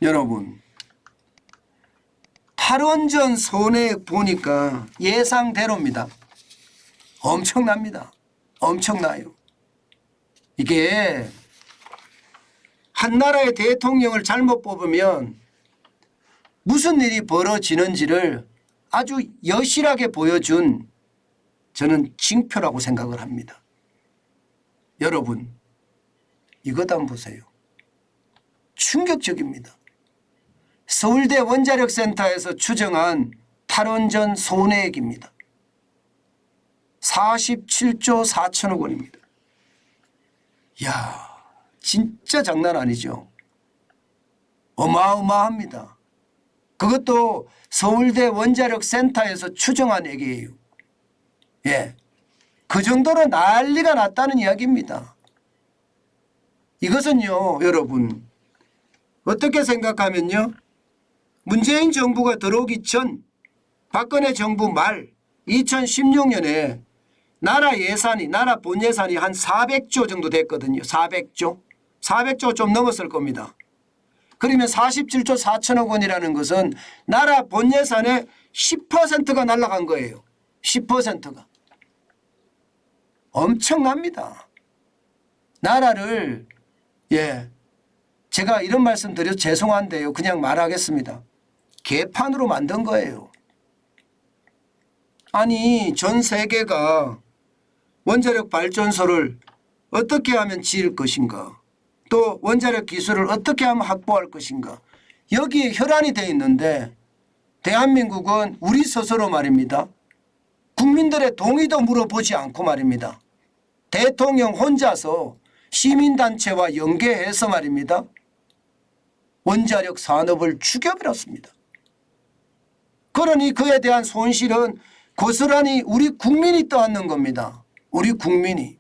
여러분, 탈원전 손해액 보니까 예상대로입니다. 엄청납니다. 엄청나요. 이게 한 나라의 대통령을 잘못 뽑으면 무슨 일이 벌어지는지를 아주 여실하게 보여준 저는 징표라고 생각을 합니다. 여러분, 이것 한번 보세요. 충격적입니다. 서울대 원자력센터에서 추정한 탈원전 손해액입니다. 47조 4천억 원입니다. 이야, 진짜 장난 아니죠. 어마어마합니다. 그것도 서울대 원자력센터에서 추정한 액이에요. 예, 그 정도로 난리가 났다는 이야기입니다. 이것은요, 여러분, 어떻게 생각하면요, 문재인 정부가 들어오기 전 박근혜 정부 말 2016년에 나라 예산이, 나라 본 예산이 한 400조 정도 됐거든요. 400조 좀 넘었을 겁니다. 그러면 47조 4천억 원이라는 것은 나라 본 예산의 10%가 날아간 거예요. 10%가. 엄청납니다. 나라를, 예, 제가 이런 말씀 드려서 죄송한데요. 그냥 말하겠습니다. 개판으로 만든 거예요. 아니, 전 세계가 원자력 발전소를 어떻게 하면 지을 것인가, 또 원자력 기술을 어떻게 하면 확보할 것인가, 여기에 혈안이 되어 있는데 대한민국은 우리 스스로 말입니다. 국민들의 동의도 물어보지 않고 말입니다. 대통령 혼자서 시민단체와 연계해서 말입니다. 원자력 산업을 죽여버렸습니다. 그러니 그에 대한 손실은 고스란히 우리 국민이 떠안는 겁니다. 우리 국민이.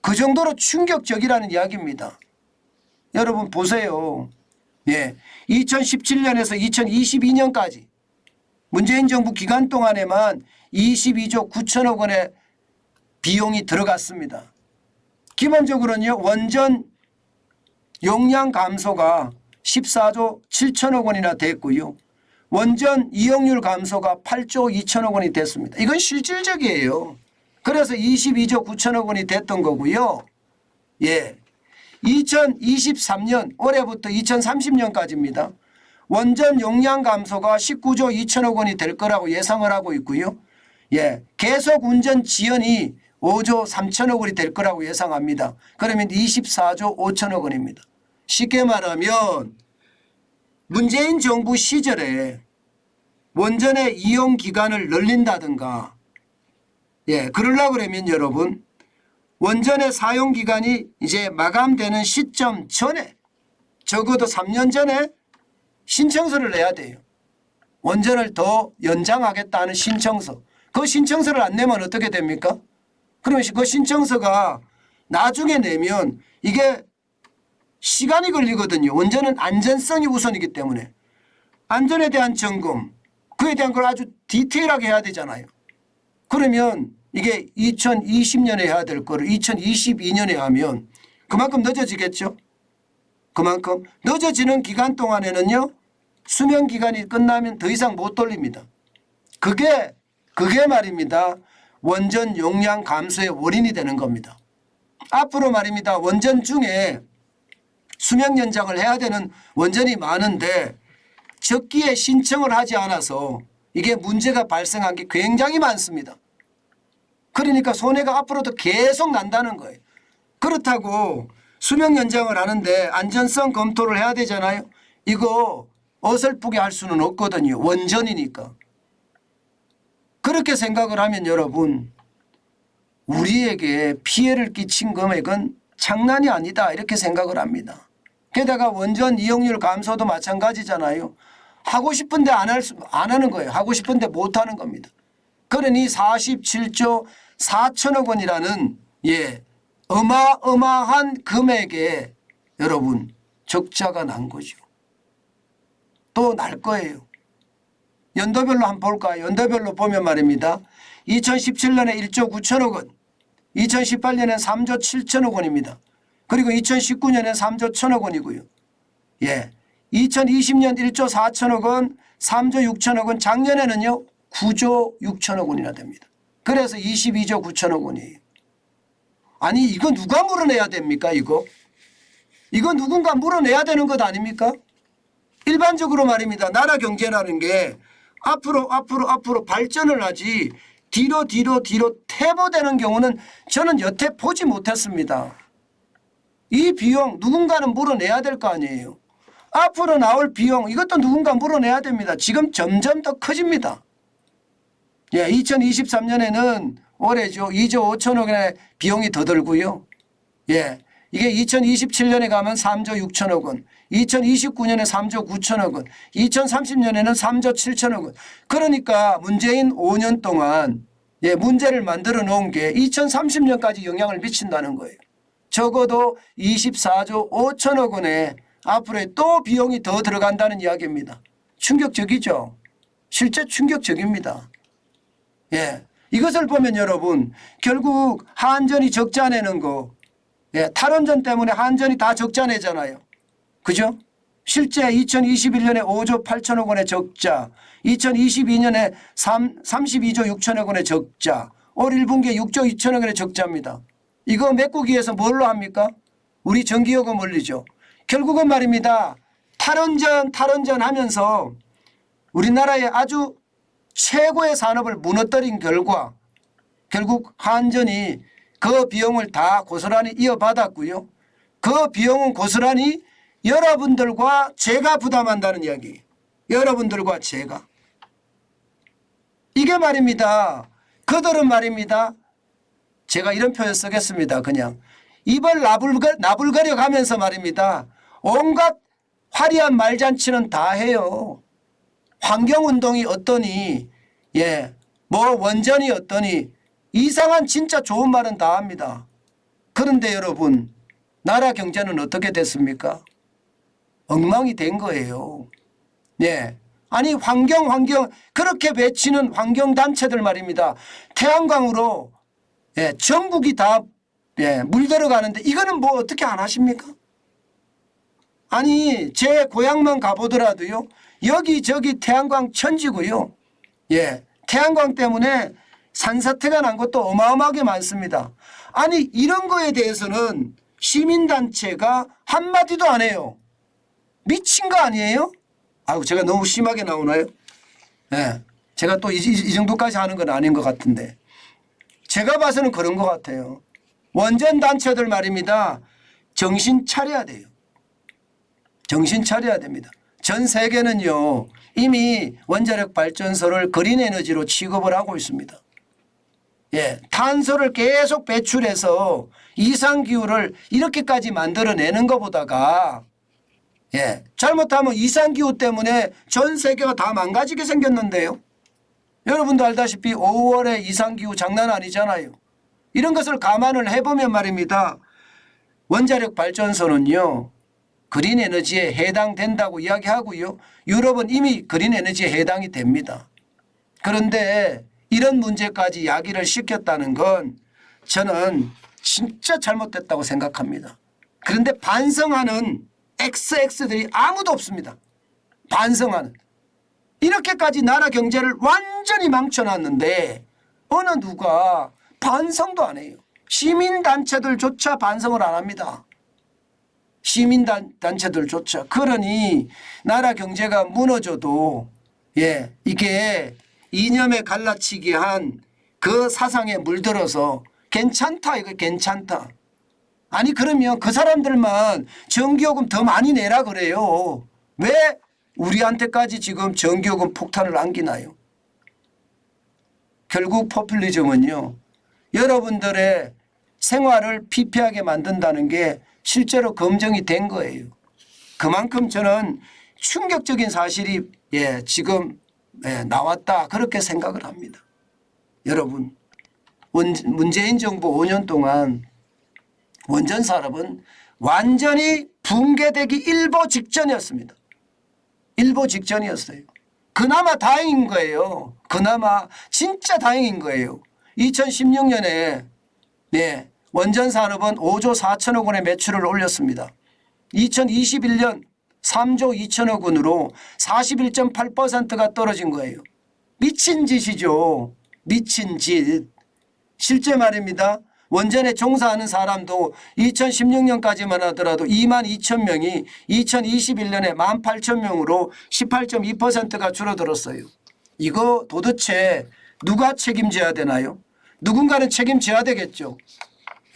그 정도로 충격적이라는 이야기입니다. 여러분 보세요. 예, 2017년에서 2022년까지 문재인 정부 기간 동안에만 22조 9천억 원의 비용이 들어갔습니다. 기본적으로는요, 원전 용량 감소가 14조 7천억 원이나 됐고요. 원전 이용률 감소가 8조 2천억 원이 됐습니다. 이건 실질적이에요. 그래서 22조 9천억 원이 됐던 거고요. 예, 2023년 올해부터 2030년까지입니다. 원전 용량 감소가 19조 2천억 원이 될 거라고 예상을 하고 있고요. 예, 계속 운전 지연이 5조 3천억 원이 될 거라고 예상합니다. 그러면 24조 5천억 원입니다. 쉽게 말하면 문재인 정부 시절에 원전의 이용 기간을 늘린다든가, 예, 그러려고 그러면 여러분 원전의 사용 기간이 이제 마감되는 시점 전에, 적어도 3년 전에 신청서를 내야 돼요. 원전을 더 연장하겠다는 신청서. 그 신청서를 안 내면 어떻게 됩니까? 그러면 그 신청서가 나중에 내면 이게 시간이 걸리거든요. 원전은 안전성이 우선이기 때문에 안전에 대한 점검, 그에 대한 걸 아주 디테일하게 해야 되잖아요. 그러면 이게 2020년에 해야 될 거를 2022년에 하면 그만큼 늦어지겠죠. 그만큼 늦어지는 기간 동안에는요, 수명 기간이 끝나면 더 이상 못 돌립니다. 그게 말입니다. 원전 용량 감소의 원인이 되는 겁니다. 앞으로 말입니다. 원전 중에 수명 연장을 해야 되는 원전이 많은데 적기에 신청을 하지 않아서 이게 문제가 발생한 게 굉장히 많습니다. 그러니까 손해가 앞으로도 계속 난다는 거예요. 그렇다고 수명 연장을 하는데 안전성 검토를 해야 되잖아요. 이거 어설프게 할 수는 없거든요. 원전이니까. 그렇게 생각을 하면 여러분, 우리에게 피해를 끼친 금액은 장난이 아니다, 이렇게 생각을 합니다. 게다가 원전 이용률 감소도 마찬가지잖아요. 하고 싶은데 안 하는 거예요. 하고 싶은데 못 하는 겁니다. 그러니 47조 4천억 원이라는, 예, 어마어마한 금액에 여러분 적자가 난 거죠. 또 날 거예요. 연도별로 한번 볼까요? 연도별로 보면 말입니다. 2017년에 1조 9천억 원, 2018년엔 3조 7천억 원입니다. 그리고 2019년엔 3조 1천억 원이고요. 예, 2020년 1조 4천억 원, 3조 6천억 원, 작년에는요 9조 6천억 원이나 됩니다. 그래서 22조 9천억 원이에요. 아니 이거 누가 물어내야 됩니까? 이거 누군가 물어내야 되는 것 아닙니까? 일반적으로 말입니다. 나라 경제라는 게 앞으로 발전을 하지 뒤로 퇴보되는 경우는 저는 여태 보지 못했습니다. 이 비용 누군가는 물어내야 될 거 아니에요. 앞으로 나올 비용 이것도 누군가 물어내야 됩니다. 지금 점점 더 커집니다. 예, 2023년에는 올해죠. 2조 5천억 원의 비용이 더 들고요. 예, 이게 2027년에 가면 3조 6천억 원, 2029년에 3조 9천억 원, 2030년에는 3조 7천억 원. 그러니까 문재인 5년 동안 예, 문제를 만들어 놓은 게 2030년까지 영향을 미친다는 거예요. 적어도 24조 5천억 원에 앞으로 또 비용이 더 들어간다는 이야기입니다. 충격적이죠. 실제 충격적입니다. 예, 이것을 보면 여러분 결국 한전이 적자 내는 거 예, 탈원전 때문에 한전이 다 적자 내잖아요. 그죠? 실제 2021년에 5조 8천억 원의 적자, 2022년에 32조 6천억 원의 적자, 올 1분기에 6조 2천억 원의 적자입니다. 이거 메꾸기 위해서 뭘로 합니까? 우리 전기요금 올리죠. 결국은 말입니다. 탈원전 하면서 우리나라의 아주 최고의 산업을 무너뜨린 결과 결국 한전이 그 비용을 다 고스란히 이어받았고요. 그 비용은 고스란히 여러분들과 제가 부담한다는 이야기. 여러분들과 제가. 이게 말입니다. 그들은 말입니다. 제가 이런 표현 쓰겠습니다. 그냥 입을 나불거려 가면서 말입니다. 온갖 화려한 말잔치는 다 해요. 환경운동이 어떠니 예, 뭐 원전이 어떠니 이상한 진짜 좋은 말은 다 합니다. 그런데 여러분 나라 경제는 어떻게 됐습니까? 엉망이 된 거예요. 예. 아니 환경 그렇게 외치는 환경단체들 말입니다. 태양광으로 예, 전국이 다 예, 물들어가는데 이거는 뭐 어떻게 안 하십니까? 아니 제 고향만 가보더라도요. 여기저기 태양광 천지고요. 예, 태양광 때문에 산사태가 난 것도 어마어마하게 많습니다. 아니 이런 거에 대해서는 시민단체가 한마디도 안 해요. 미친 거 아니에요? 아유 제가 너무 심하게 나오나요? 예, 제가 또 이 정도까지 하는 건 아닌 것 같은데 제가 봐서는 그런 것 같아요. 원전단체들 말입니다. 정신 차려야 돼요. 정신 차려야 됩니다. 전 세계는요 이미 원자력 발전소를 그린 에너지로 취급을 하고 있습니다. 예, 탄소를 계속 배출해서 이상기후를 이렇게까지 만들어내는 것보다가 예, 잘못하면 이상기후 때문에 전 세계가 다 망가지게 생겼는데요. 여러분도 알다시피 5월에 이상기후 장난 아니잖아요. 이런 것을 감안을 해보면 말입니다. 원자력 발전소는요. 그린 에너지에 해당된다고 이야기하고요. 유럽은 이미 그린 에너지에 해당이 됩니다. 그런데 이런 문제까지 야기를 시켰다는 건 저는 진짜 잘못됐다고 생각합니다. 그런데 반성하는 XX들이 아무도 없습니다. 반성하는. 이렇게까지 나라 경제를 완전히 망쳐놨는데 어느 누가 반성도 안 해요. 시민단체들조차 반성을 안 합니다. 시민단체들조차. 그러니 나라 경제가 무너져도 예, 이게 이념에 갈라치기 한 그 사상에 물들어서 괜찮다 이거 괜찮다. 아니 그러면 그 사람들만 전기요금 더 많이 내라 그래요. 왜 우리한테까지 지금 전기요금 폭탄을 안기나요? 결국 포퓰리즘은요. 여러분들의 생활을 피폐하게 만든다는 게 실제로 검증이 된 거예요. 그만큼 저는 충격적인 사실이 예, 지금 예, 나왔다 그렇게 생각을 합니다. 여러분 문재인 정부 5년 동안 원전 산업은 완전히 붕괴되기 일보 직전이었습니다. 일보 직전이었어요. 그나마 다행인 거예요. 그나마 진짜 다행인 거예요. 2016년에 네, 원전 산업은 5조 4천억 원의 매출을 올렸습니다. 2021년 3조 2천억 원으로 41.8%가 떨어진 거예요. 미친 짓이죠. 미친 짓. 실제 말입니다. 원전에 종사하는 사람도 2016년까지만 하더라도 2만 2천 명이 2021년에 1만 8천 명으로 18.2%가 줄어들었어요. 이거 도대체 누가 책임져야 되나요? 누군가는 책임져야 되겠죠.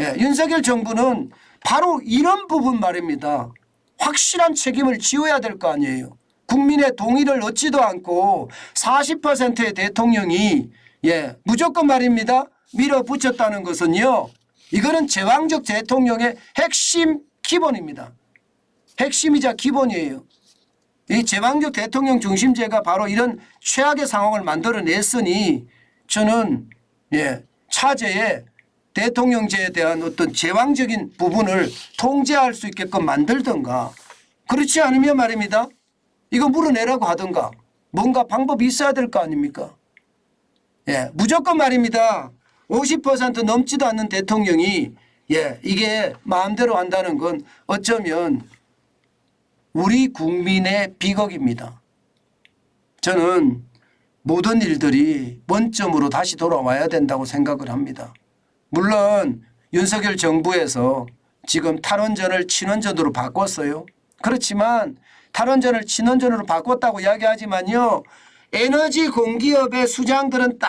예, 윤석열 정부는 바로 이런 부분 말입니다. 확실한 책임을 지어야 될 거 아니에요. 국민의 동의를 얻지도 않고 40%의 대통령이 무조건 말입니다. 밀어붙였다는 것은요. 이거는 제왕적 대통령의 핵심 기본입니다. 핵심이자 기본이에요. 이 제왕적 대통령 중심제가 바로 이런 최악의 상황을 만들어냈으니 저는 차제에 대통령제에 대한 어떤 제왕적인 부분을 통제할 수 있게끔 만들든가 그렇지 않으면 말입니다. 이거 물어내라고 하든가 뭔가 방법이 있어야 될 거 아닙니까? 무조건 말입니다. 50% 넘지도 않는 대통령이 이게 마음대로 한다는 건 어쩌면 우리 국민의 비극입니다. 저는 모든 일들이 원점으로 다시 돌아와야 된다고 생각을 합니다. 물론 윤석열 정부에서 지금 탈원전을 친원전으로 바꿨어요. 그렇지만 탈원전을 친원전으로 바꿨다고 이야기하지만요. 에너지 공기업의 수장들은 다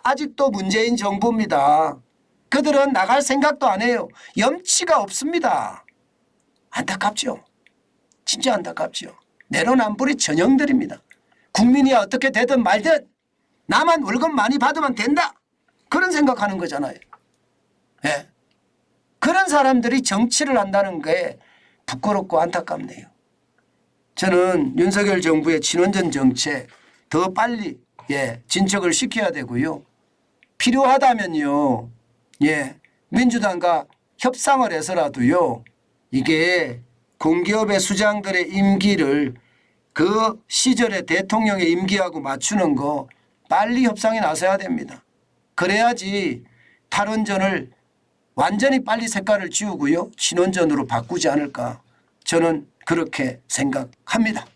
아직도 문재인 정부입니다. 그들은 나갈 생각도 안 해요. 염치가 없습니다. 안타깝죠. 진짜 안타깝죠. 내로남불의 전형들입니다. 국민이 어떻게 되든 말든 나만 월급 많이 받으면 된다. 그런 생각하는 거잖아요. 그런 사람들이 정치를 한다는 게 부끄럽고 안타깝네요. 저는 윤석열 정부의 친원전 정책 더 빨리 진척을 시켜야 되고요. 필요하다면요. 민주당과 협상을 해서라도요. 이게 공기업의 수장들의 임기를 그 시절의 대통령의 임기하고 맞추는 거 빨리 협상에 나서야 됩니다. 그래야지 탈원전을 완전히 빨리 색깔을 지우고요. 친원전으로 바꾸지 않을까 저는 그렇게 생각합니다.